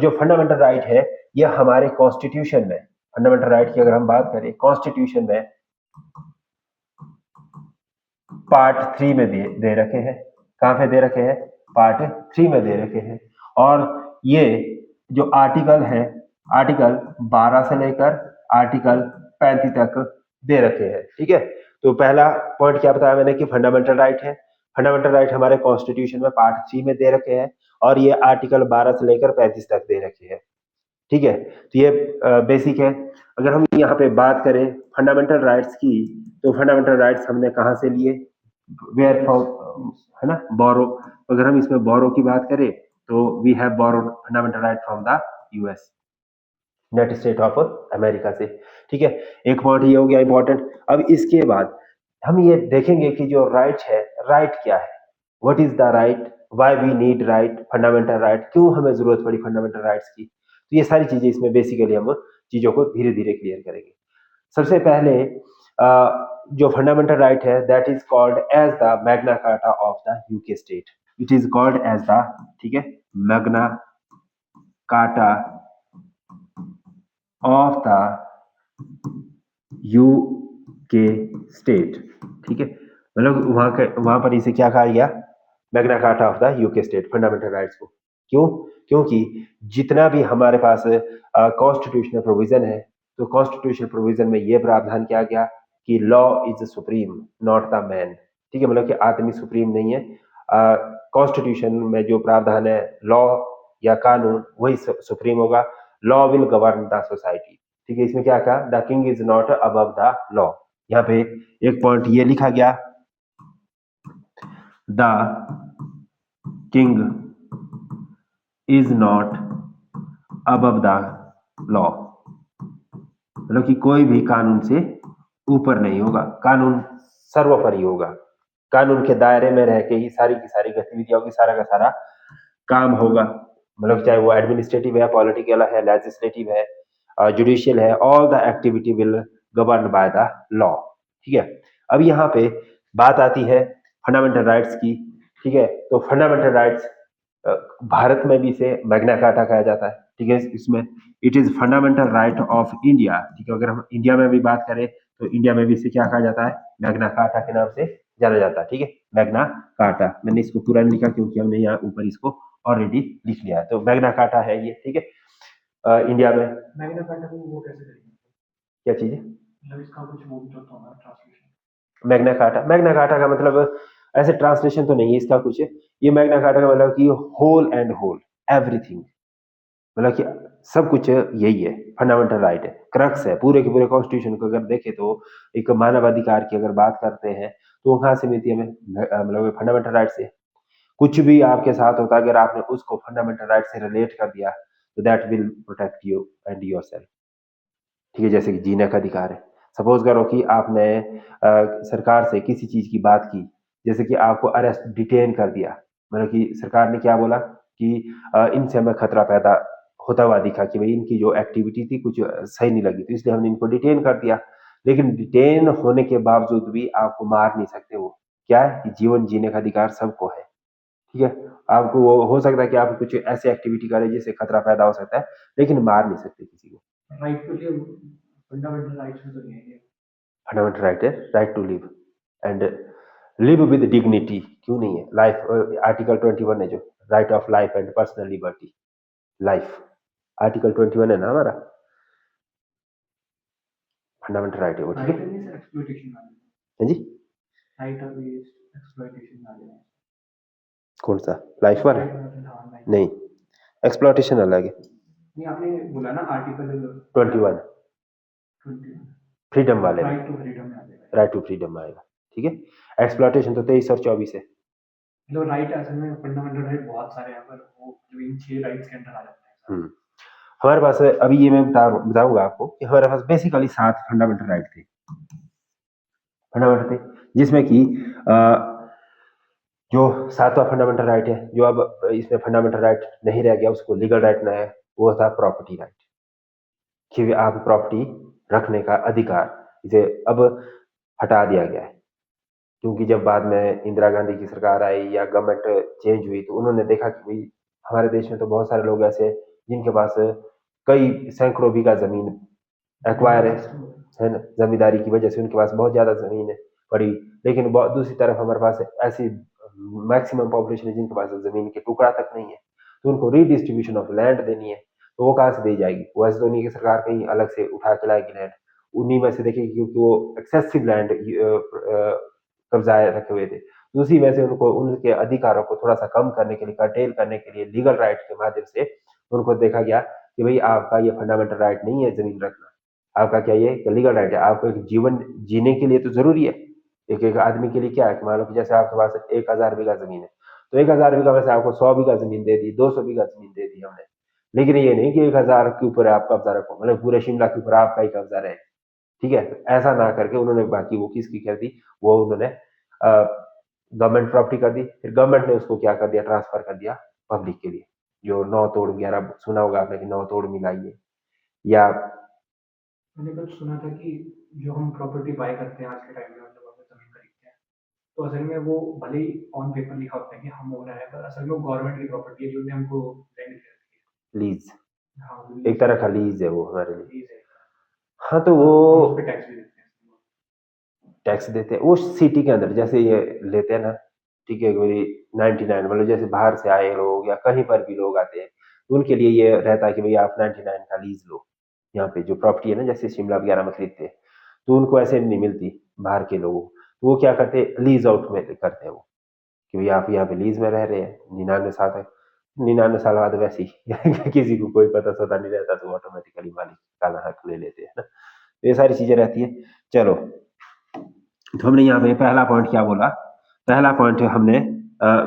जो fundamental right है ये हमारे कॉन्स्टिट्यूशन में, फंडामेंटल राइट की अगर हम बात करें कॉन्स्टिट्यूशन में पार्ट 3 में दे रखे हैं। कहां पे दे रखे हैं? पार्ट 3 में दे रखे हैं। और ये जो आर्टिकल है, आर्टिकल 12 से लेकर आर्टिकल 35 तक दे रखे हैं। ठीक है, तो पहला पॉइंट क्या बताया मैंने कि फंडामेंटल राइट है। फंडामेंटल राइट हमारे कॉन्स्टिट्यूशन में पार्ट 3 में दे रखे हैं और ये आर्टिकल 12 से लेकर 35 तक दे रखे हैं। ठीक है, तो ये बेसिक है। अगर हम यहाँ पे बात करें फंडामेंटल राइट्स की, तो फंडामेंटल राइट्स हमने कहाँ से लिए? वेयर फ्रॉम, है ना, बोरो। अगर हम इसमें बोरो की बात करें तो we have borrowed fundamental right from the US, United State of America से। ठीक है, एक पॉइंट ये हो गया इंपॉर्टेंट। अब इसके बाद हम ये देखेंगे कि जो राइट है, राइट क्या है, what is the right, why we need right, fundamental right, क्यों हमें जरूरत पड़ी फंडामेंटल राइट्स की। तो ये सारी चीजें इसमें बेसिकली हम चीजों को धीरे धीरे क्लियर करेंगे। सबसे पहले जो फंडामेंटल राइट है that is called as the Magna Carta of the UK state. It is called as the, ठीक है, Magna Carta of the UK state. ठीक है, मतलब वहां पर इसे क्या कहा गया? Magna Carta of the UK state, fundamental rights को। क्यों? क्योंकि जितना भी हमारे पास कॉन्स्टिट्यूशनल प्रोविजन है, तो कॉन्स्टिट्यूशनल प्रोविजन में यह प्रावधान किया गया कि law is supreme not the man. ठीक है, मतलब कि आदमी सुप्रीम नहीं है। कॉन्स्टिट्यूशन में जो प्रावधान है, लॉ या कानून, वही सुप्रीम होगा। Law will govern the society. ठीक है, इसमें क्या कहा? The king is not above the law. यहाँ पे एक पॉइंट ये लिखा गया, the king is not above the law, मतलब कि कोई भी कानून से ऊपर नहीं होगा, कानून सर्वोपरि होगा। कानून के दायरे में रह के ही सारी की सारी गतिविधियां होगी, सारा का सारा काम होगा। मतलब चाहे वो एडमिनिस्ट्रेटिव है, पॉलिटिकल है, लेजिस्लेटिव है, जुडिशियल है, all the activity will govern by the law. ठीक है, अब यहाँ पे बात आती है फंडामेंटल राइट्स की। ठीक है, तो फंडामेंटल राइट्स भारत में भी इसे मैग्ना कार्टा कहा जाता है। ठीक है, इसमें it is fundamental right of India. ठीक है, अगर हम इंडिया में भी बात करें तो इंडिया में भी इसे क्या कहा जाता है? मैग्ना कार्टा के नाम से जाना जाता है। ठीक है, मैग्ना कार्टा, मैंने इसको पूरा नहीं लिखा क्योंकि हमने यहाँ ऊपर इसको ऑलरेडी लिख लिया है। तो मैग्ना कार्टा है ये। ठीक है, इंडिया में मैग्ना कार्टा को वो कैसे करेंगे? क्या चीज है? मतलब इसका कुछ वो तो होगा ट्रांसलेशन। मैग्ना कार्टा का मतलब ऐसे ट्रांसलेशन तो नहीं है इसका कुछ। ये मैग्ना कार्टा का मतलब कि होल एंड होल, एवरीथिंग, मतलब कि सब कुछ यही है, फंडामेंटल राइट है, क्रक्स है पूरे के पूरे कॉन्स्टिट्यूशन को। अगर देखें तो एक मानवाधिकार की अगर बात करते हैं तो कहाँ से मिलती है हमें? मतलब फंडामेंटल राइट से। कुछ भी आपके साथ होता है, अगर आपने उसको फंडामेंटल राइट से रिलेट कर दिया तो that will protect you and yourself. ठीक है, जैसे कि जीने का अधिकार है। सपोज करो कि आपने सरकार से किसी चीज की बात की, जैसे कि आपको अरेस्ट डिटेन कर दिया, मतलब कि सरकार ने क्या बोला कि इनसे हमें खतरा पैदा होता हुआ दिखा कि भाई इनकी जो एक्टिविटी थी कुछ सही नहीं लगी, तो इसलिए हमने इनको डिटेन कर दिया। लेकिन डिटेन होने के बावजूद भी आपको मार नहीं सकते। वो क्या है कि जीवन जीने का अधिकार सबको है। ठीक है, आपको वो हो सकता है कि आप कुछ ऐसी एक्टिविटी करें जिससे खतरा पैदा हो सकता है, लेकिन मार नहीं सकते किसी को। Right to live fundamental rights में तो नहीं है। फंडामेंटल राइट है right to live and live with dignity. क्यों नहीं है? लाइफ, आर्टिकल 21 है जो, right of life and personal liberty. Life article 21 है ना हमारा, फंडामेंटल राइट है वो। ठीक है, एक्सप्लॉइटेशन है जी, राइट ऑफ एक्सप्लॉइटेशन कौन सा? लाइफ वाला नहीं, एक्सप्लॉइटेशन अलग है। नहीं, आपने बोला ना आर्टिकल 21 फ्रीडम वाले, राइट टू फ्रीडम में आ जाएगा, राइट टू फ्रीडम में आएगा। ठीक है, एक्सप्लॉइटेशन तो 23 और 24 है। मतलब राइट असल में फंडामेंटल राइट बहुत सारे हैं, पर वो जो इन 6 राइट्स के अंदर आ जाते हैं। हमारे पास अभी ये मैं बताऊंगा आपको कि हमारे पास बेसिकली 7 फंडामेंटल राइट थे, फंडामेंटल थे, जिसमें कि जो 7वां फंडामेंटल राइट है, जो अब इसमें फंडामेंटल राइट नहीं रह गया, उसको लीगल राइट ना है, वो था प्रॉपर्टी राइट, कि आप प्रॉपर्टी रखने का अधिकार, इसे अब हटा दिया गया है। क्योंकि जब बाद में इंदिरा गांधी की सरकार आई या गवर्नमेंट चेंज हुई तो उन्होंने देखा कि भाई हमारे देश में तो बहुत सारे लोग ऐसे जिनके पास कई सैकड़ों बीघा जमीन एक्वायर है ना, जमींदारी की वजह से उनके पास बहुत ज्यादा जमीन है पड़ी। लेकिन दूसरी तरफ हमारे पास ऐसी मैक्सिमम पॉपुलेशन है जिनके पास जमीन के टुकड़ा तक नहीं है, तो उनको रीडिस्ट्रीब्यूशन ऑफ लैंड देनी है, तो वो कहाँ से दी जाएगी? वो ऐसे तो नहीं कि सरकार कहीं अलग से उठा के लाएगी लैंड, उन्हीं में से देखेगी, क्योंकि वो एक्सेसिव लैंड कब्जाए रखे हुए थे, तो उसी वजह से उनको उनके अधिकारों को थोड़ा सा कम करने के लिए, कर्टेल करने के लिए लीगल राइट के माध्यम से उनको देखा गया कि भाई आपका ये फंडामेंटल राइट नहीं है जमीन रखना, आपका क्या ये लीगल राइट है, आपको एक जीवन जीने के लिए तो जरूरी है। एक एक आदमी के लिए क्या है कि मान लो कि जैसे आपके पास 1000 बीघा जमीन है, तो 1000 बीघा में से आपको 100 बीघा जमीन दे दी, 200 बीघा जमीन दे दी हमने, लेकिन ये नहीं कि 1000 के ऊपर आप कब्जा रखो, मतलब पूरे शिमला के ऊपर आपका ही कब्जा रहे। ठीक है, तो ऐसा ना करके उन्होंने बाकी वो किसकी कर दी, वो उन्होंने गवर्नमेंट प्रॉपर्टी कर दी, फिर गवर्नमेंट ने उसको क्या कर दिया, ट्रांसफर कर दिया पब्लिक के लिए। जो नौ तोड़ 11 सुना होगा आपने कि नौ तोड़ मिलाई है, या मैंने कुछ सुना था कि जो हम प्रॉपर्टी बाय करते हैं आज के टाइम में, मतलब अपनी जमीन खरीदते हैं, तो असल में वो भले ही ऑन पेपर लिखा होता है कि हम ओनर है, पर असल में वो गवर्नमेंट की प्रॉपर्टी है जो ने हमको लैंड दे रखी है। लीज, हाँ, एक तरह का लीज है वो हमारे लिए। लीज है। हाँ, तो और हम उस वो पे टैक्स भी देते हैं। टैक्स देते हैं वो सिटी के अंदर, जैसे ये लेते हैं ना, ठीक है, कोई 99, मतलब जैसे बाहर से आए लोग या कहीं पर भी लोग आते हैं, तो उनके लिए ये रहता है कि भाई आप 99 का लीज लो, यहाँ पे जो प्रॉपर्टी है ना, जैसे शिमला वगैरह में खरीदते हैं, तो उनको ऐसे नहीं मिलती बाहर के लोगों को, तो वो क्या करते हैं, लीज आउट में करते हैं वो, कि भाई आप यहाँ पे लीज में रह रहे हैं 99 साल तक, 99 साल बाद वैसे ही किसी को कोई पता सता नहीं रहता, तो ऑटोमेटिकली मालिक काला हक ले लेते हैं ना, तो ये सारी चीजें रहती है। चलो, तो हमने यहाँ पे पहला पॉइंट क्या बोला, पहला पॉइंट हमने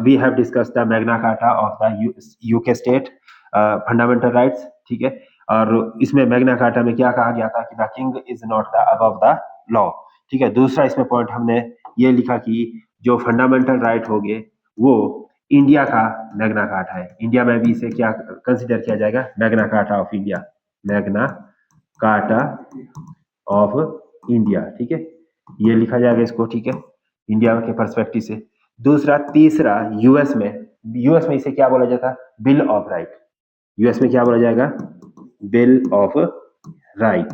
we have discuss the Magna Carta of the UK state fundamental rights, ठीक है, और इसमें मैग्ना कार्टा में क्या कहा गया था कि the king is not the above the law, ठीक है। दूसरा इसमें पॉइंट हमने ये लिखा कि जो फंडामेंटल राइट हो गए वो इंडिया का मैग्ना कार्टा है, इंडिया में भी इसे क्या कंसिडर किया जाएगा, Magna Carta of India, Magna Carta of India, ठीक है, ये लिखा जाएगा इसको, ठीक है, इंडिया के पर्सपेक्टिव से। दूसरा, तीसरा, यूएस में इसे क्या बोला जाता है, बिल ऑफ राइट, यूएस में क्या बोला जाएगा, बिल ऑफ राइट,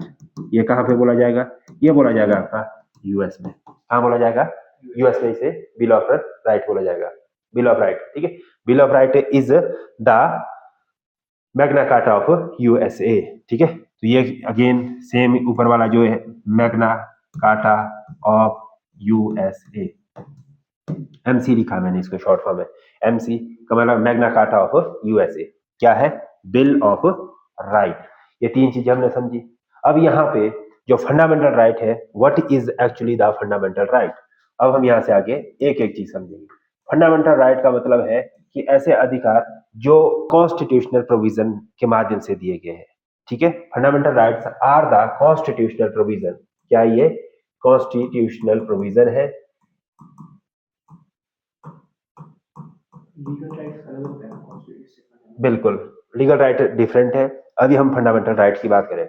ये कहाँ पे बोला जाएगा, ये बोला जाएगा आपका यूएस में, कहाँ बोला जाएगा, यूएस में इसे बिल ऑफ राइट बोला जाएगा, बिल ऑफ राइट, ठीक है, bill of right is the Magna Carta of USA, ठीक है, तो ये अगेन सेम ऊपर वाला जो है Magna Carta of USA, MC लिखा मैंने इसको शॉर्ट फॉर्म में, एमसी का मतलब मैग्ना कार्टा ऑफ यूएसए, क्या है, बिल ऑफ राइट। ये तीन चीजें हमने समझी। अब यहाँ पे जो फंडामेंटल राइट है, what is actually the fundamental right, अब हम यहाँ से आगे एक एक चीज समझेंगे। फंडामेंटल राइट का मतलब है कि ऐसे अधिकार जो कॉन्स्टिट्यूशनल प्रोविजन के माध्यम से दिए गए हैं, ठीक है, fundamental rights are the constitutional provision, क्या ये कॉन्स्टिट्यूशनल प्रोविजन है, लीगल राइट्स अलग होते हैं कॉन्स्टिट्यूशन से। बिल्कुल, लीगल राइट डिफरेंट है। अभी हम फंडामेंटल राइट्स की बात करें,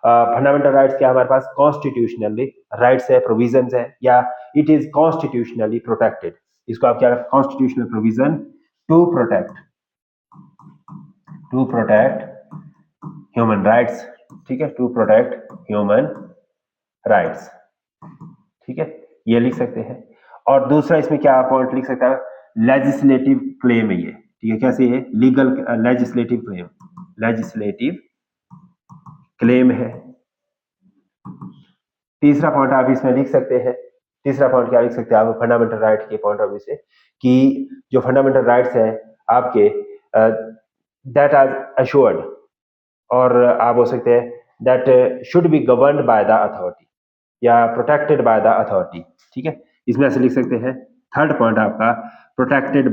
फंडामेंटल राइट्स क्या हमारे पास कॉन्स्टिट्यूशनली राइट्स है, प्रोविजन है, या इट इज कॉन्स्टिट्यूशनली प्रोटेक्टेड, इसको आप क्या, constitutional provision to protect human rights, ठीक है, टू प्रोटेक्ट ह्यूमन राइट्स, ठीक है, ये लिख सकते हैं। और दूसरा इसमें क्या पॉइंट लिख सकता है, लेजिस्लेटिव क्लेम है ये, ठीक है, कैसे है, लीगल लेजिस्लेटिव क्लेम है। तीसरा पॉइंट आप इसमें लिख सकते हैं, तीसरा पॉइंट क्या लिख सकते हैं आप फंडामेंटल राइट के पॉइंट ऑफ व्यू से, कि जो फंडामेंटल राइट्स है आपके, दैट आर अश्योर्ड, और आप बोल सकते हैं that should be governed by the authority या प्रोटेक्टेड बाय द अथॉरिटी, ठीक है, इसमें ऐसे लिख सकते हैं। थर्ड पॉइंट आपका प्रोटेक्टेड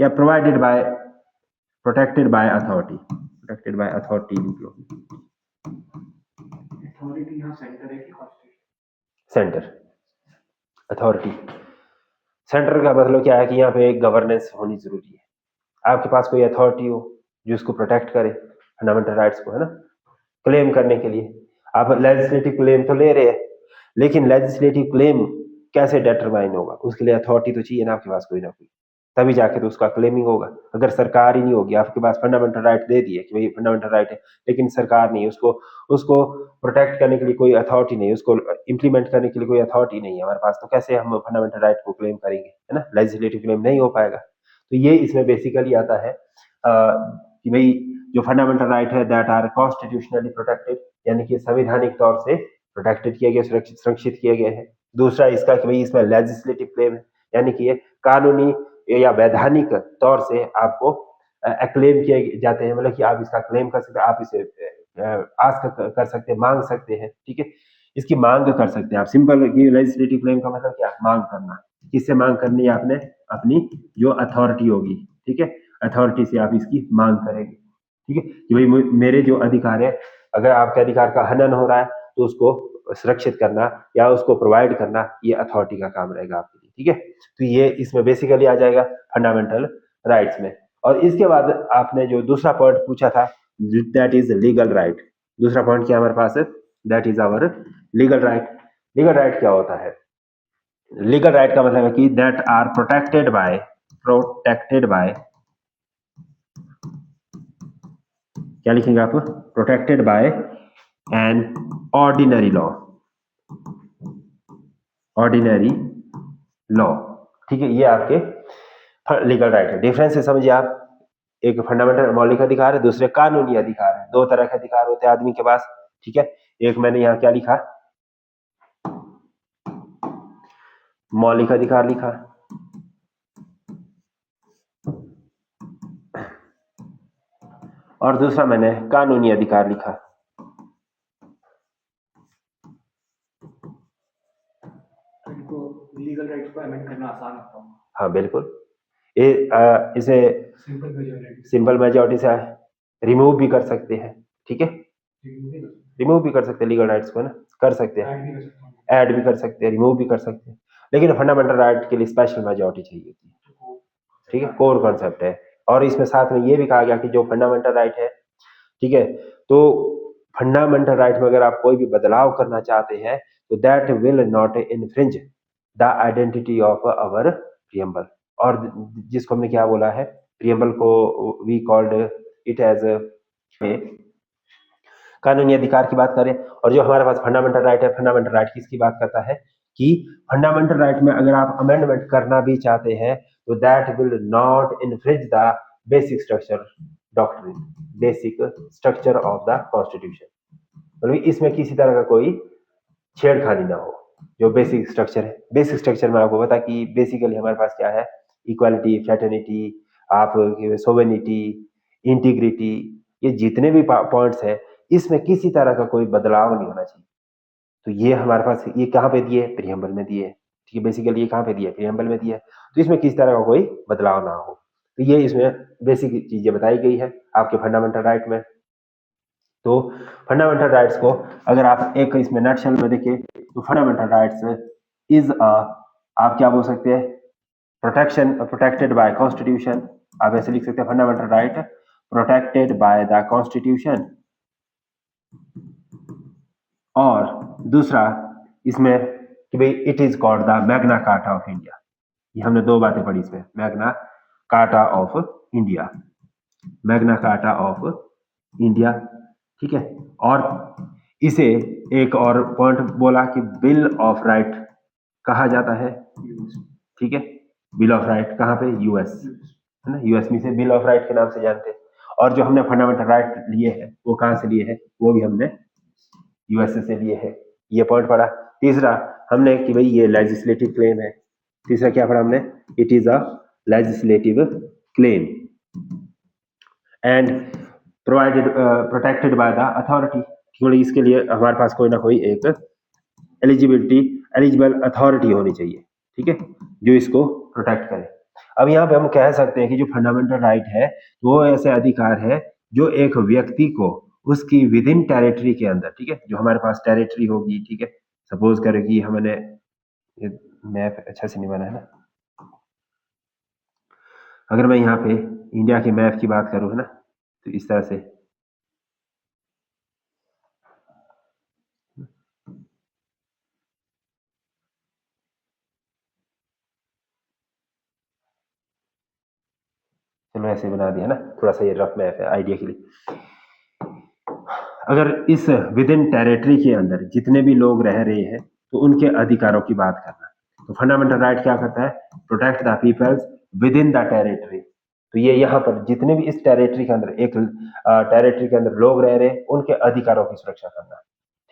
या प्रोटेक्टेड बाय अथॉरिटी, लिख लो, अथॉरिटी यहाँ सेंटर है कि कॉन्स्टिट्यूशन, सेंटर, अथॉरिटी, सेंटर का मतलब क्या है कि यहाँ पे गवर्नेंस होनी जरूरी है, आपके पास कोई अथॉरिटी हो जो इसको प्रोटेक्ट करे फंडामेंटल राइट्स को, है ना, क्लेम करने के लिए। आप लेजिस्लेटिव क्लेम तो ले रहे हैं, लेकिन लेजिस्लेटिव क्लेम कैसे डिटरमाइन होगा, उसके लिए अथॉरिटी तो चाहिए ना आपके पास कोई ना कोई, तभी जाके तो उसका क्लेमिंग होगा। अगर सरकार ही नहीं होगी, आपके पास फंडामेंटल राइट दे दिए कि भाई फंडामेंटल राइट है, लेकिन सरकार नहीं, उसको उसको प्रोटेक्ट करने के लिए कोई अथॉरिटी नहीं, उसको इम्प्लीमेंट करने के लिए कोई अथॉरिटी नहीं है हमारे पास, तो कैसे हम फंडामेंटल राइट को क्लेम करेंगे, है ना? लेजिस्लेटिव क्लेम नहीं हो पाएगा। तो ये इसमें बेसिकली आता है कि भाई जो फंडामेंटल राइट है दैट आर कॉन्स्टिट्यूशनली प्रोटेक्टेड, यानी कि संवैधानिक तौर से प्रोटेक्टेड किया गया, सुरक्षित किया गया है। दूसरा इसका कि भाई इसमें लेजिस्लेटिव क्लेम है, यानी कि ये कानूनी या वैधानिक तौर से आपको क्लेम किए जाते हैं, मतलब कि आप इसका क्लेम कर सकते हैं, आप इसे आस्क कर सकते हैं, मांग सकते हैं, ठीक है? इसकी मांग कर सकते हैं आप। सिंपल लेजिस्लेटिव क्लेम का मतलब क्या? मांग करना। किससे मांग करनी है आपने? अपनी जो अथॉरिटी होगी, ठीक है, अथॉरिटी से आप इसकी मांग करेंगे, ठीक है, कि भाई मेरे जो अधिकार है, अगर आपके अधिकार का हनन हो रहा है तो उसको सुरक्षित करना या उसको प्रोवाइड करना, ये अथॉरिटी का काम रहेगा आपके लिए, ठीक है? तो ये इसमें बेसिकली आ जाएगा फंडामेंटल राइट्स में। और इसके बाद आपने जो दूसरा पॉइंट पूछा था, दैट इज लीगल राइट। दूसरा पॉइंट क्या हमारे पास है? That is our legal right. Legal right क्या होता है? लीगल राइट का मतलब है कि दैट आर प्रोटेक्टेड बाय क्या लिखेंगे आप? Protected by an ordinary law, ordinary law, ठीक है? ये आपके लीगल राइट है। डिफरेंस है, समझिए आप। एक फंडामेंटल मौलिक अधिकार है, दूसरे कानूनी अधिकार है। दो तरह के अधिकार होते हैं आदमी के पास, ठीक है? एक मैंने यहाँ क्या लिखा? मौलिक अधिकार लिखा, और दूसरा मैंने कानूनी अधिकार लिखा। इनको लीगल राइट्स को अमेंड करना आसान होता है। हाँ बिल्कुल, इसे सिंपल मेजॉरिटी से रिमूव भी कर सकते हैं, ठीक है? रिमूव भी कर सकते हैं लीगल राइट्स को, ना कर सकते हैं, ऐड भी कर सकते हैं, रिमूव भी कर सकते हैं, लेकिन फंडामेंटल राइट के लिए स्पेशल मेजॉरिटी चाहिए होती है, ठीक है? कोर कॉन्सेप्ट है। और इसमें साथ में ये भी कहा गया कि जो फंडामेंटल राइट है, ठीक है, तो फंडामेंटल राइट में अगर आप कोई भी बदलाव करना चाहते हैं तो that will not infringe the identity of our preamble. और जिसको हमने क्या बोला है, प्रियम्बल को वी कॉल्ड इट एज कानूनी अधिकार की बात करें। और जो हमारे पास फंडामेंटल राइट है, फंडामेंटल राइट किसकी बात करता है कि फंडामेंटल राइट में अगर आप अमेंडमेंट करना भी चाहते हैं तो that will not infringe the basic structure doctrine, basic structure of the constitution, मतलब इसमें किसी तरह का कोई छेड़खानी ना हो। जो बेसिक स्ट्रक्चर है, बेसिक स्ट्रक्चर में आपको पता कि बेसिकली हमारे पास क्या है? इक्वालिटी, फ्रेटर्निटी, आप सोवेनिटी, इंटीग्रिटी, ये जितने भी पॉइंट्स हैं, इसमें किसी तरह का कोई बदलाव नहीं होना चाहिए। तो ये हमारे पास, ये कहाँ पे दिए? प्रियम्बल में दिए, ठीक है? बेसिकली ये कहाँ पे दिए? प्रियम्बल में दिए। तो इसमें किसी तरह का कोई बदलाव ना हो, तो ये इसमें बेसिक चीजें बताई गई है आपके फंडामेंटल राइट में। तो फंडामेंटल राइट्स को अगर आप एक इसमें नटशेल में देखिए तो फंडामेंटल राइट्स इज आप क्या बोल सकते हैं? Protection, protected by constitution. आप ऐसे लिख सकते हैं fundamental right protected by the constitution. और दूसरा इसमें कि भाई it is called the Magna Carta of India. ये हमने दो बातें पढ़ी इसमें, Magna Carta of India, Magna Carta of India, ठीक है? और इसे एक और पॉइंट बोला कि बिल ऑफ राइट कहा जाता है, ठीक है? बिल ऑफ राइट कहाँ पे? यूएस, है ना? यूएस में से बिल ऑफ राइट के नाम से जानते हैं। और जो हमने फंडामेंटल राइट लिए हैं वो कहाँ से लिए हैं? वो भी हमने यूएसए से लिए हैं। ये पॉइंट पढ़ा। तीसरा हमने कि भाई ये लेजिस्लेटिव क्लेम है। तीसरा क्या पढ़ा हमने? It is a legislative claim and provided protected by the authority. क्योंकि इसके लिए हमारे पास कोई ना कोई एक एलिजिबल अथॉरिटी होनी चाहिए, ठीक है, जो इसको प्रोटेक्ट करे। अब यहाँ पे हम कह सकते हैं कि जो फंडामेंटल राइट है वो ऐसे अधिकार है जो एक व्यक्ति को उसकी विद इन टेरिटरी के अंदर, ठीक है, जो हमारे पास टेरिटरी होगी, ठीक है, सपोज करें कि हमने मैप अच्छा से नहीं बना है ना, अगर मैं यहाँ पे इंडिया के मैप की बात करूँ, है ना, तो इस तरह से चलो ऐसे बना दिया ना, थोड़ा सा ये रफ मैप है आइडिया के लिए। अगर इस विद इन टेरिटरी के अंदर जितने भी लोग रह रहे हैं तो उनके अधिकारों की बात करना, तो फंडामेंटल राइट क्या करता है, protect the peoples within the territory. तो ये यहाँ पर जितने भी इस टेरिटरी के अंदर, एक टेरिटरी के अंदर लोग रह रहे हैं उनके अधिकारों की सुरक्षा करना,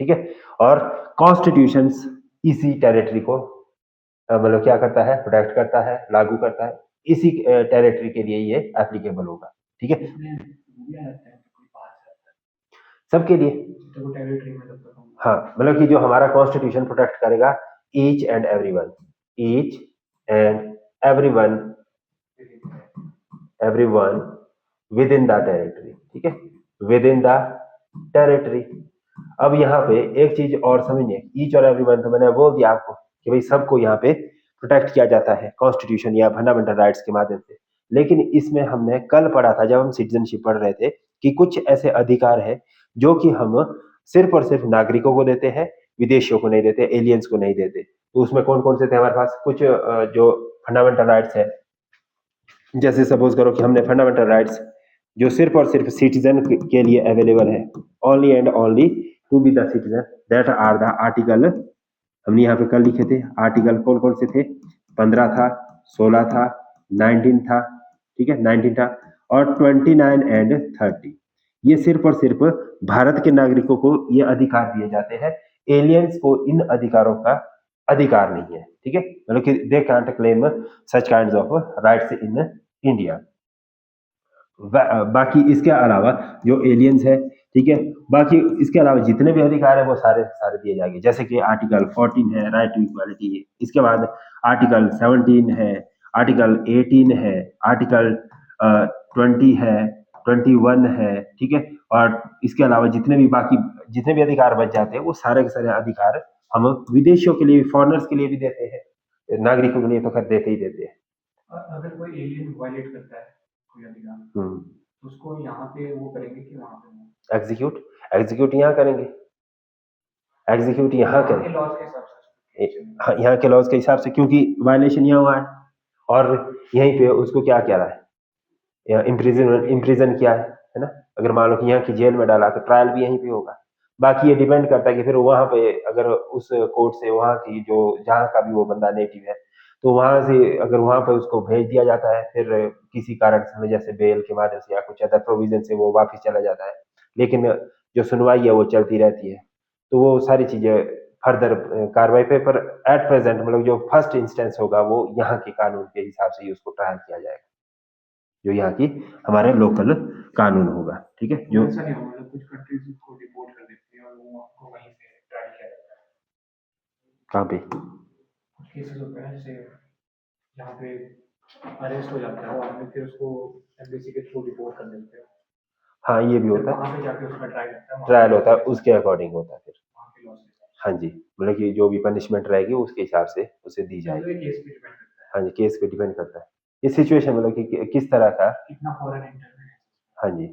ठीक है। और कॉन्स्टिट्यूशन इसी टेरिटरी को मतलब क्या करता है, प्रोटेक्ट करता है, लागू करता है, इसी टेरिटरी के लिए ये एप्लीकेबल होगा, ठीक है, सबके लिए। हाँ, मतलब कि जो हमारा कॉन्स्टिट्यूशन प्रोटेक्ट करेगा each and everyone, each and everyone, everyone with in the territory, ठीक है, विद इन द टेरिटरी। अब यहाँ पे एक चीज और समझिए, ईच और एवरीवन तो मैंने बोल दिया आपको कि भाई सबको यहाँ पे प्रोटेक्ट किया जाता है कॉन्स्टिट्यूशन या फंडामेंटल राइट्स के माध्यम से। लेकिन इसमें हमने कल पढ़ा था जब हम सिटीजनशिप पढ़ रहे थे कि कुछ ऐसे अधिकार है जो कि हम सिर्फ और सिर्फ नागरिकों को देते हैं, विदेशियों को नहीं देते, एलियंस को नहीं देते। तो उसमें कौन कौन से थे हमारे पास, कुछ जो फंडामेंटल राइट्स है, जैसे सपोज करो कि हमने फंडामेंटल राइट्स जो सिर्फ और सिर्फ सिटीजन के लिए अवेलेबल है, only and only to be the citizen, that are the article, हमने यहाँ पे कल लिखे थे आर्टिकल कौन कौन से थे, 15 था, 16 था, 19 था, ठीक है 19 था, और 29 एंड 30। ये सिर्फ और सिर्फ भारत के नागरिकों को ये अधिकार दिए जाते हैं, एलियंस को इन अधिकारों का अधिकार नहीं है, ठीक है, मतलब कि they can't claim such kinds of rights in India. बाकी इसके अलावा जो एलियंस है, ठीक है, बाकी इसके अलावा जितने भी अधिकार है वो सारे सारे दिए जाएंगे, जैसे कि आर्टिकल 14 है राइट टू इक्वालिटी, इसके बाद आर्टिकल 17 है, आर्टिकल 18 है, आर्टिकल 20 है, 21 है, ठीक है। और इसके अलावा जितने भी बाकी जितने भी अधिकार बच जाते हैं वो सारे के सारे अधिकार हम विदेशियों के लिए, फॉरनर्स के लिए भी देते हैं, नागरिकों के लिए तो खैर देते ही देते हैं। अगर कोई एलियन वायलेट करता है कोई अधिकार, उसको यहाँ पे वो करेंगे कि वहाँ पे एग्जीक्यूट, एग्जीक्यूट यहाँ करेंगे, एग्जीक्यूट यहाँ के करेंगे, लॉज के हिसाब से। हाँ, यहाँ के लॉज के हिसाब से, क्योंकि वायलेशन यहाँ हुआ है और यहीं पे उसको क्या क्या रहा है, यहाँ इम्प्रिजन किया है ना। अगर मान लो कि यहाँ की जेल में डाला तो ट्रायल भी यहीं पे होगा। बाकी ये डिपेंड करता है कि फिर वहां पे अगर उस कोर्ट से वहां की जो जहाँ का भी वो बंदा नेटिव है तो वहां से अगर वहां पे उसको भेज दिया जाता है, फिर किसी कारण से जैसे बेल के माध्यम से या कुछ अदर प्रोविजन से वो वापस चला जाता है, लेकिन जो सुनवाई है वो चलती रहती है। तो वो सारी चीजें फर्दर कार्रवाई पे, पर एट प्रेजेंट मतलब जो फर्स्ट इंस्टेंस होगा वो यहाँ के कानून के हिसाब से ही उसको ट्रायल किया जाएगा, जो यहाँ की हमारे लोकल कानून होगा, ठीक है। जो ऐसा नहीं होगा, मतलब कुछ कंट्रीज को डिपोर्ट कर देती है और वो आपको वहीं से ट्रायल किया जाता है। कहाँ पे कुछ केसेस होते हैं जैसे जहाँ पे अरेस्ट हो जाता है वो आदमी, फिर उसको एम्बेसी के थ्रू डिपोर्ट कर देते हैं। हाँ ये भी होता है, वहाँ पे जाके उसका ट्रायल होता है, ट्रायल होता है उसके अकॉर्डिंग होता है फिर, वहाँ के लॉज के हिसाब हाँ जी, मतलब कि जो भी पनिशमेंट रहेगी उसके हिसाब से उसे दी से। जाएगी। केस पे डिपेंड करता है, हाँ जी, केस पे डिपेंड करता है, ये सिचुएशन मतलब कि किस तरह का, कितना फॉरेन इंटरवेंशन। हाँ जी,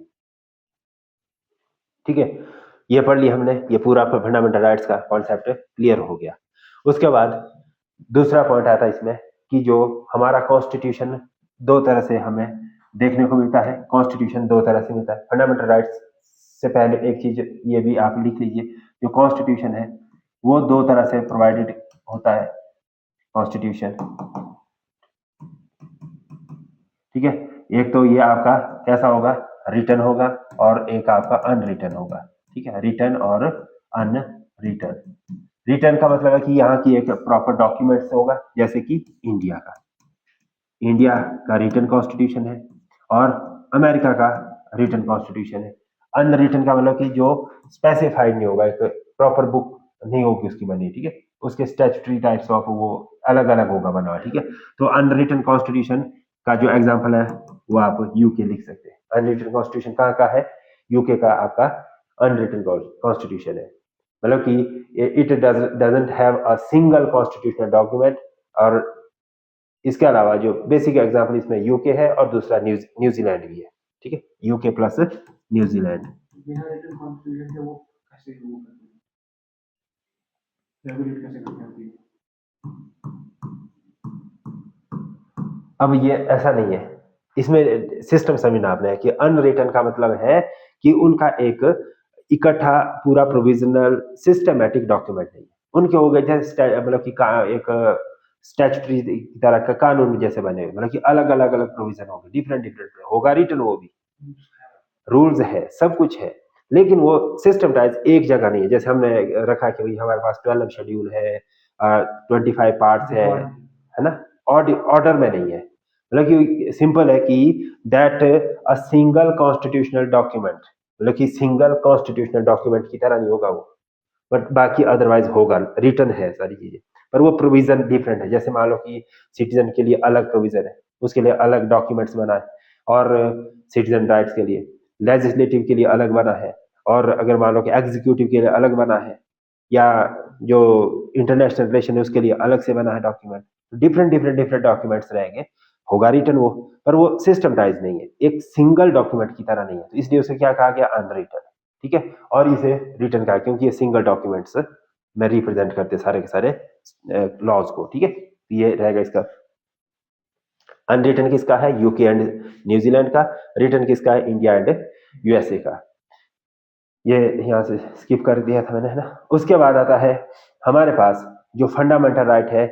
ठीक है। ये पढ़ लिया हमने, ये पूरा फंडामेंटल राइट्स का कॉन्सेप्ट क्लियर हो गया। उसके बाद दूसरा पॉइंट आता है इसमें कि जो हमारा कॉन्स्टिट्यूशन दो तरह से हमें देखने को मिलता है, कॉन्स्टिट्यूशन दो तरह से मिलता है फंडामेंटल राइट्स से। पहले एक चीज ये भी आप लिख लीजिए, जो कॉन्स्टिट्यूशन है वो दो तरह से प्रोवाइडेड होता है कॉन्स्टिट्यूशन, ठीक है। एक तो ये आपका कैसा होगा, रिटन होगा, और एक आपका अनरिटन होगा, ठीक है, रिटन और अनरिटन। रिटन का मतलब है कि यहाँ की एक प्रॉपर डॉक्यूमेंट होगा, जैसे कि इंडिया का रिटन कॉन्स्टिट्यूशन है और अमेरिका का रिटन कॉन्स्टिट्यूशन है। अनरिटन का मतलब कि जो स्पेसिफाइड नहीं होगा, एक प्रॉपर बुक नहीं होगी उसकी बनी, ठीक है, उसके स्टैट्यूटरी टाइप्स ऑफ वो अलग अलग होगा बना हुआ, ठीक है। तो अनरिटन कॉन्स्टिट्यूशन का जो एग्जांपल है वो आप यूके लिख सकते हैं। अनरिटन कॉन्स्टिट्यूशन कहाँ का है, यूके का आपका अनरिटन कॉन्स्टिट्यूशन है, मतलब कि it doesn't have a single constitutional document. और इसके अलावा जो बेसिक एग्जांपल इसमें यूके है और दूसरा न्यूजीलैंड भी है, ठीक है, यूके प्लस न्यूजीलैंड। बिना रिटन कॉन्स्टिट्यूशन के वो कैसे वो करते हैं, रेगुलेट कैसे करते हैं। अब ये ऐसा नहीं है, इसमें सिस्टम समझना आपने कि अनरिटन का मतलब है कि उनका एक इकट्ठा पूरा प्रोविजनल सिस्टमेटिक डॉक्यूमेंट नहीं है। उनके हो गए जैसे मतलब कि एक स्टैट्यूटरी तरह का कानून जैसे बने हुए, मतलब कि अलग अलग अलग प्रोविजन होंगे, डिफरेंट डिफरेंट होगा रिटन, वो भी रूल्स है, सब कुछ है, लेकिन वो सिस्टमटाइज एक जगह नहीं है। जैसे हमने रखा कि भाई हमारे पास 12 शेड्यूल है, 25 पार्ट्स है ना, ऑर्डर में नहीं है। मतलब कि सिंपल है कि that a single constitutional document, मतलब कि सिंगल कॉन्स्टिट्यूशनल डॉक्यूमेंट की तरह नहीं होगा वो, बट बाकी अदरवाइज होगा, रिटर्न है सारी चीजें, पर वो प्रोविजन डिफरेंट है। जैसे मान लो कि सिटीजन के लिए अलग प्रोविजन है, उसके लिए अलग डॉक्यूमेंट्स बना है, और सिटीजन राइट्स के लिए, लेजिस्लेटिव के लिए अलग बना है, और अगर मान लो कि एग्जीक्यूटिव के लिए अलग बना है, या जो इंटरनेशनल रिलेशन है उसके लिए अलग से बना है document, different different different documents रहेंगे, होगा रिटर्न वो, पर वो सिस्टमटाइज नहीं है, एक सिंगल डॉक्यूमेंट की तरह नहीं है, तो इसलिए उसे क्या कहा गया, अनरिटन। ठीक है, और इसे रिटर्न कहा क्योंकि ये सिंगल डॉक्यूमेंट्स में रिप्रेजेंट करते सारे के सारे लॉज को। ठीक है, ये रहेगा इसका। अनरिटन किसका है, यूके एंड न्यूजीलैंड का, रिटर्न किसका है, इंडिया एंड यूएसए का। ये यहाँ से स्किप कर दिया था मैंने, है ना। उसके बाद आता है हमारे पास जो फंडामेंटल राइट है,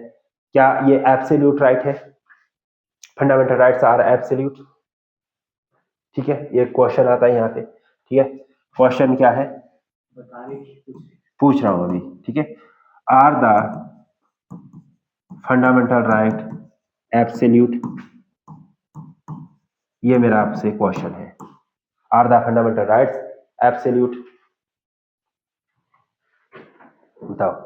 क्या ये एब्सोल्यूट राइट है, फंडामेंटल राइट्स आर एब्सोल्यूट। ठीक है, ये क्वेश्चन आता है यहाँ पे। ठीक है, क्वेश्चन क्या है, पूछ रहा हूं अभी। ठीक है, are the fundamental right absolute, ये मेरा आपसे क्वेश्चन है, are the fundamental rights absolute, बताओ।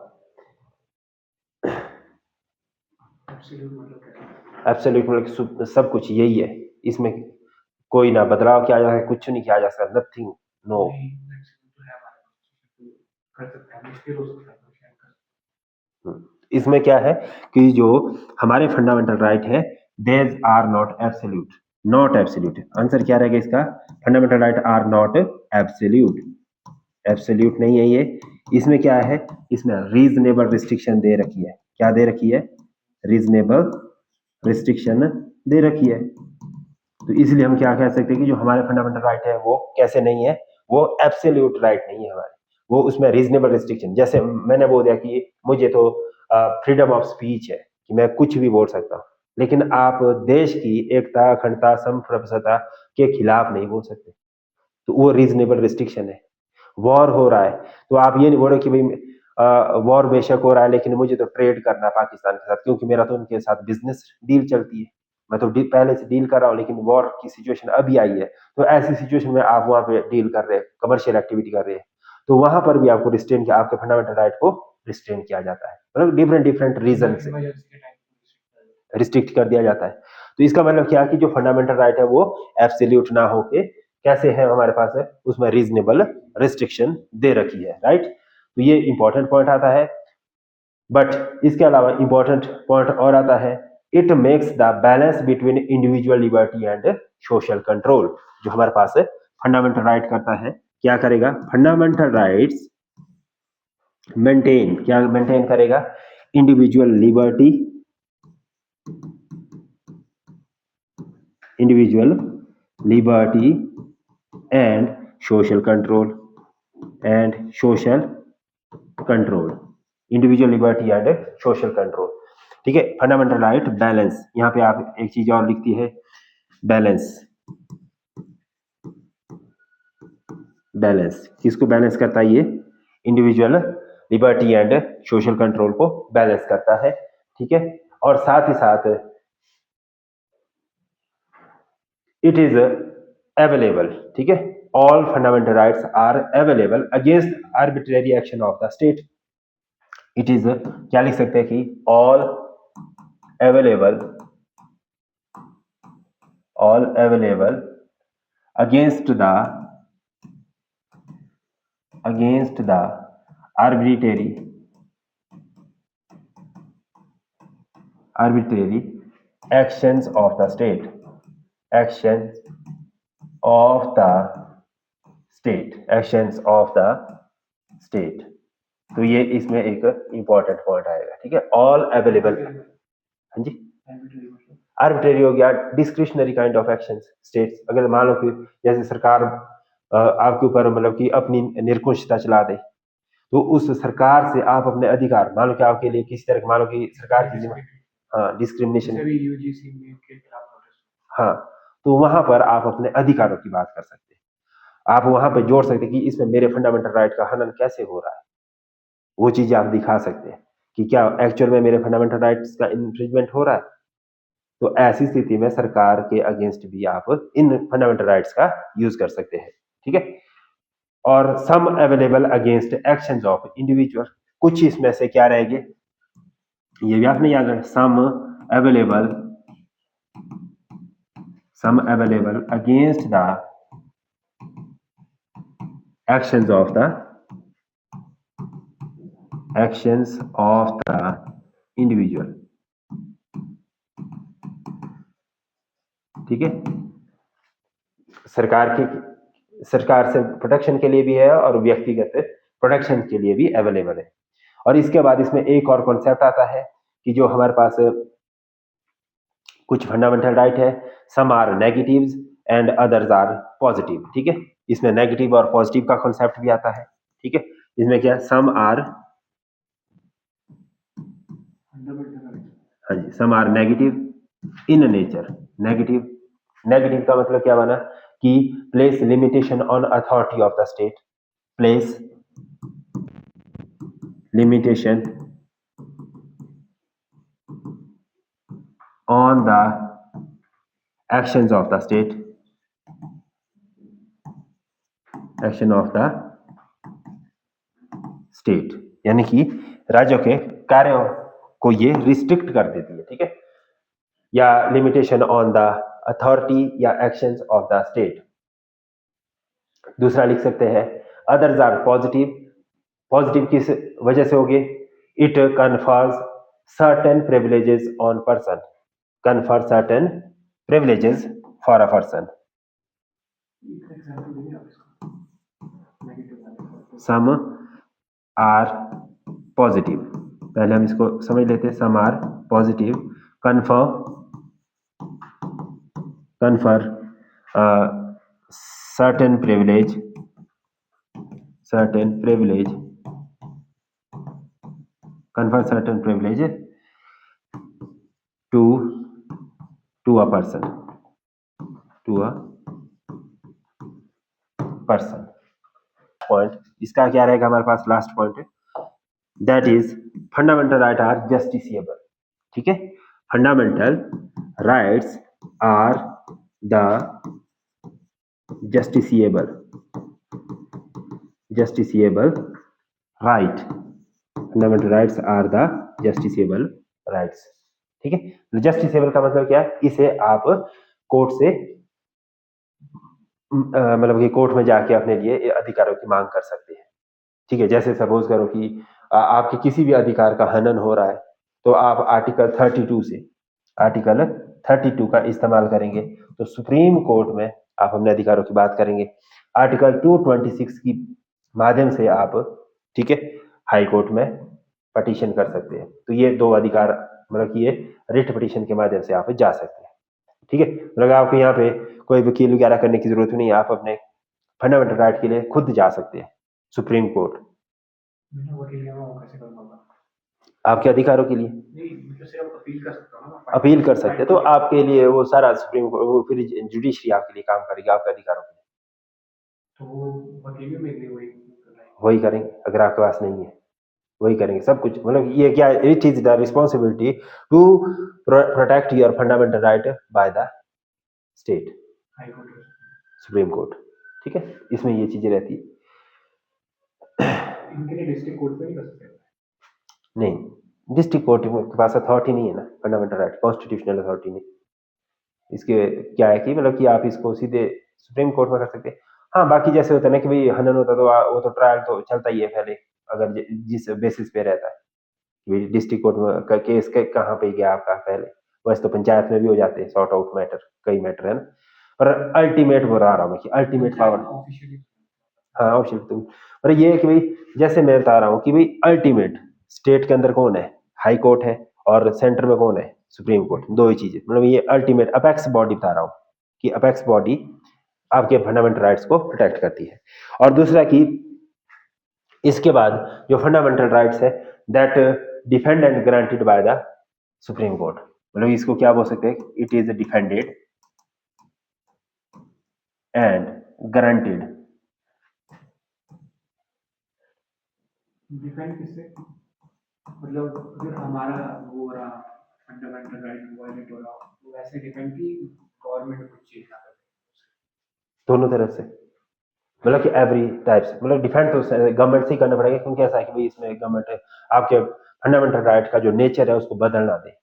एब्सोल्यूट मतलब सब कुछ यही है, इसमें कोई ना बदलाव किया जा सकता, कुछ नहीं किया जा सकता, नथिंग, नो। इसमें क्या है कि जो हमारे फंडामेंटल राइट है, these are not absolute, not absolute. Answer क्या रहेगा इसका, fundamental right are not absolute, absolute नहीं है ये। इसमें क्या है, इसमें रीजनेबल रिस्ट्रिक्शन दे रखी है, क्या दे रखी है, रीजनेबल रिस्ट्रिक्शन दे रखी है। तो इसलिए हम क्या कह सकते हैं कि जो हमारे फंडामेंटल राइट है वो कैसे नहीं है, वो एब्सोल्यूट राइट नहीं है हमारे, वो उसमें रीजनेबल रिस्ट्रिक्शन, जैसे मैंने बोल दिया कि मुझे तो फ्रीडम ऑफ स्पीच है कि मैं कुछ भी बोल सकता हूँ, लेकिन आप देश की एकता, अखंडता, संप्रभुता के खिलाफ नहीं बोल सकते, तो वो रीजनेबल रिस्ट्रिक्शन है। वॉर हो रहा है तो आप ये नहीं बोल रहे कि भाई वॉर बेशक हो रहा है लेकिन मुझे तो ट्रेड करना है पाकिस्तान के साथ, क्योंकि मेरा तो उनके साथ बिजनेस डील चलती है, मैं तो पहले से डील कर रहा हूँ, लेकिन वॉर की सिचुएशन अभी आई है, तो ऐसी सिचुएशन में आप वहां पे डील कर रहे हैं, कमर्शियल एक्टिविटी कर रहे हैं, तो वहां पर भी आपको रिस्ट्रेन किया, आपके फंडामेंटल राइट को रिस्ट्रेन किया जाता है, मतलब डिफरेंट डिफरेंट रीजन से रिस्ट्रिक्ट कर दिया जाता है। तो इसका मतलब क्या है कि जो फंडामेंटल राइट है वो एब्सोल्यूट ना होके कैसे है हमारे पास है, उसमें रीजनेबल रिस्ट्रिक्शन दे रखी है, राइट। तो ये इंपॉर्टेंट पॉइंट आता है, बट इसके अलावा इंपॉर्टेंट पॉइंट और आता है, it makes the balance between individual liberty and social control. जो हमारे पास है फंडामेंटल राइट करता है, क्या करेगा, फंडामेंटल राइट्स मेंटेन, क्या मेंटेन करेगा, individual liberty, individual liberty and social control, and social control, individual liberty and social control। ठीक है, फंडामेंटल राइट बैलेंस, यहाँ पे आप एक चीज और लिखती है, बैलेंस, बैलेंस किसको बैलेंस करता है, ये individual liberty and social control को बैलेंस करता है। ठीक है, और साथ ही साथ इट इज अवेलेबल, ठीक है, all fundamental rights are available against arbitrary action of the state. It is क्या लिख सकते हैं कि all available, all available against the arbitrary actions of the state, actions of the state, actions of the state। तो ये इसमें एक important point आएगा। ठीक है, ऑल अवेलेबल, हाँ जी, आर्बिट्रेरी हो गया discretionary kind of actions states, अगर मान लो कि जैसे सरकार आपके ऊपर मतलब कि अपनी निरंकुशता चला दे, तो उस सरकार से आप अपने अधिकार, मान लो कि आपके लिए किसी तरह मान लो कि सरकार की हाँ डिस्क्रिमिनेशन, जैसे भी यूजीसी में के खिलाफ नोटिस। हाँ, तो वहां पर आप अपने अधिकारों की बात कर सकते हैं, आप वहां पर जोड़ सकते हैं कि इसमें मेरे फंडामेंटल राइट का हनन कैसे हो रहा है, वो चीजें आप दिखा सकते हैं कि क्या एक्चुअल में मेरे फंडामेंटल राइट्स का इन्फ्रिंजमेंट हो रहा है। तो ऐसी स्थिति में सरकार के अगेंस्ट भी आप इन फंडामेंटल राइट्स का यूज कर सकते हैं, ठीक है। और some available against actions of individual, कुछ इसमें से क्या रहेंगे, ये भी आपने याद रखना, some available against the actions of the individual, ठीक है। सरकार से प्रोटेक्शन के लिए भी है और व्यक्तिगत प्रोटेक्शन के लिए भी अवेलेबल है। और इसके बाद इसमें एक और कॉन्सेप्ट आता है कि जो हमारे पास कुछ फंडामेंटल राइट है, some are negatives and others are positive, ठीक है। इसमें नेगेटिव और पॉजिटिव का कॉन्सेप्ट भी आता है, ठीक है। इसमें क्या सम आर, हाँ जी, some are negative in nature, negative का मतलब क्या बना कि place limitation on authority of the state, place limitation on the actions of the state, action of the state, यानी कि राज्यों के कार्यों को ये रिस्ट्रिक्ट कर देती है, ठीक है। या लिमिटेशन ऑन द अथॉरिटी या एक्शंस ऑफ द स्टेट। दूसरा लिख सकते हैं अदर्स आर पॉजिटिव, पॉजिटिव किस वजह से होगी, it confers certain privileges on person, confer certain privileges for a person. Some are positive, पहले हम इसको समझ लेते हैं, some are positive confer certain privilege confer certain privilege to a person, point इसका क्या रहेगा हमारे पास, लास्ट पॉइंट है, that is fundamental right are justiciable, ठीक है। Fundamental rights are the justiciable right, fundamental rights are the justiciable rights, ठीक है। justiciable का मतलब क्या है, इसे आप कोर्ट से मतलब कि कोर्ट में जाके अपने लिए अधिकारों की मांग कर सकते हैं, ठीक है। जैसे सपोज करो कि आपके किसी भी अधिकार का हनन हो रहा है, तो आप आर्टिकल 32 का इस्तेमाल करेंगे, तो सुप्रीम कोर्ट में आप अपने अधिकारों की बात करेंगे। आर्टिकल 226 की माध्यम से आप, ठीक है, हाई कोर्ट में पटिशन कर सकते हैं। तो ये दो अधिकार मतलब कि ये रिट पटिशन के माध्यम से आप जा सकते हैं, ठीक है। मतलब आपको यहाँ पे कोई वकील वगैरह करने की जरूरत नहीं है, आप अपने फंडामेंटल राइट के लिए खुद जा सकते हैं सुप्रीम कोर्ट, आपके अधिकारों के लिए अपील कर सकते हैं। तो आपके लिए वो सारा सुप्रीम कोर्ट, वो फिर जुडिशरी आपके लिए काम करेगी आपके अधिकारों के लिए, तो वही करेंगे। अगर आपके पास नहीं है वही करेंगे सब कुछ, मतलब ये क्या, it is the responsibility to protect your fundamental right by the state, Supreme Court, ठीक है। इसमें ये चीजें रहती है। इनके लिए डिस्ट्रिक्ट कोर्ट में नहीं कर सकते? नहीं, डिस्ट्रिक्ट कोर्ट के पास अथॉरिटी नहीं है ना, फंडामेंटल राइट कॉन्स्टिट्यूशनल अथॉरिटी नहीं। इसके क्या है कि मतलब कि आप इसको सीधे सुप्रीम कोर्ट में कर सकते हैं। हाँ, बाकी जैसे होता है ना कि भाई हनन होता तो वो तो ट्रायल तो चलता ही है पहले, अगर जिस बेसिस पे रहता है डिस्ट्रिक्ट कोर्ट में केस कहाँ पे गया आपका पहले, वैसे तो पंचायत में भी हो जाते हैं सॉर्ट आउट मैटर, कई मैटर है ना। पर अल्टीमेट वो रहा हूँ कि अल्टीमेट पावर, हाँ ऑप्शन तुम, पर ये है कि भाई जैसे मैं बता रहा हूँ कि भाई अल्टीमेट स्टेट के अंदर कौन है, हाई कोर्ट है, और सेंटर में कौन है, सुप्रीम कोर्ट, दो ही चीजें, मतलब ये अल्टीमेट अपेक्स बॉडी बता रहा हूँ कि अपेक्स बॉडी आपके फंडामेंटल राइट्स को प्रोटेक्ट करती है। और दूसरा कि इसके बाद जो फंडामेंटल राइट्स है that defend and guaranteed by the supreme court, मतलब इसको क्या बोल सकते हैं, it is defended and guaranteed. Defend किससे, मतलब अगर हमारा वो रहा फंडामेंटल राइट वायलेट हो रहा तो वैसे डिफेंड की गवर्नमेंट कुछ चीज ना करे, दोनों तरफ से, मतलब कि एवरी टाइप्स, मतलब डिफेंड तो गवर्नमेंट से ही करना पड़ेगा, क्योंकि ऐसा है कि भाई इसमें गवर्नमेंट आपके फंडामेंटल राइट का जो नेचर है उसको बदल ना दे।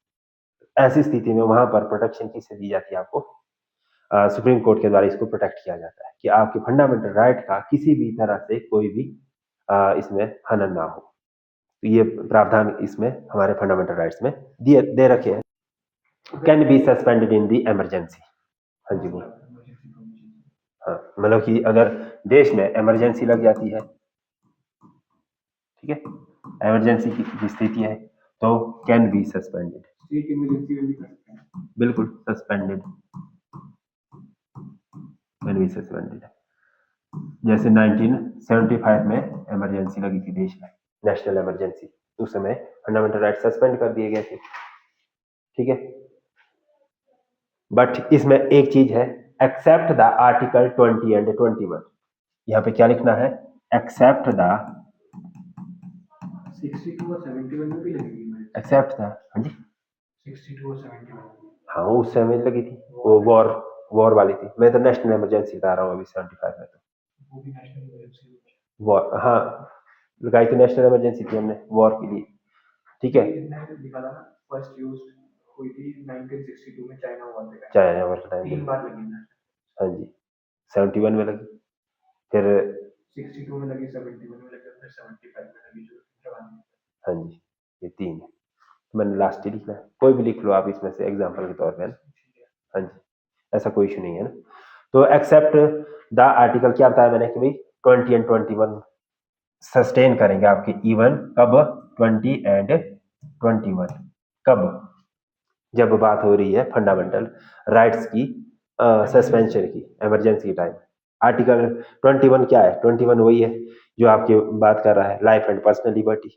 ऐसी स्थिति में वहां पर प्रोटेक्शन किससे दी जाती है आपको, सुप्रीम कोर्ट के द्वारा इसको प्रोटेक्ट किया जाता है कि आपके फंडामेंटल राइट का किसी भी तरह से कोई भी इसमें हनन ना हो। तो ये प्रावधान इसमें हमारे फंडामेंटल राइट्स में दिए दे रखे हैं। Can be suspended in the emergency. हाँ जी, वो हाँ, मतलब कि अगर देश में इमरजेंसी लग जाती है, ठीक है, इमरजेंसी की स्थिति है तो can be suspended, state emergency में भी कर सकते हैं, बिल्कुल सस्पेंडेड, कैन बी सस्पेंडेड। जैसे 1975 में इमरजेंसी लगी थी देश में, नेशनल इमरजेंसी, उस समय फंडामेंटल राइट सस्पेंड कर दिए गए थे, ठीक है। बट इसमें एक चीज है, एक्सेप्ट द आर्टिकल 20 एंड 21, यहाँ पे क्या लिखना है, एक्सेप्ट द 62 और 71 में भी लगेगी, एक्सेप्ट द, हाँ जी 62 और 71, हाँ उस समय लगी थी, वो वॉर वाली थी, मैं तो नेशनल इमरजेंसी बता रहा हूँ अभी 75 में, तो वो भी नेशनल इमरजेंसी वॉर, हाँ लगाई थी नेशनल इमरजेंसी थी हमने वॉर के लिए, ठीक है। लिखा था ना, फर्स्ट यूज हुई थी 1962 में चाइना वॉर के टाइम, चाइना वॉर के टाइम 3 बार लगी ना, हाँ जी 71 में लगी, फिर 62 में लगी, 71 में लगी, फिर 75 में लगी जो जवानी। हाँ जी ये 3 है, मैंने लास्ट ही लिखना है, कोई भी लिख लो आप इसमें से एग्जाम्पल के तौर पे, हाँ जी ऐसा कोई इशू नहीं है ना। तो एक्सेप्ट द आर्टिकल क्या बताया मैंने कि भाई 20 एंड 21 सस्टेन करेंगे आपके इवन, कब 20 एंड 21, कब, जब बात हो रही है फंडामेंटल राइट्स की सस्पेंशन की, इमरजेंसी टाइम। आर्टिकल 21 क्या है, 21 वही है जो आपकी बात कर रहा है लाइफ एंड पर्सनल लिबर्टी,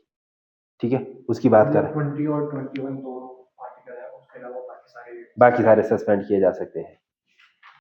ठीक है, उसकी बात कर रहा है, 20 और 21 दो आर्टिकल है, उसके अलावा बाकी सारे सस्पेंड किए जा सकते हैं,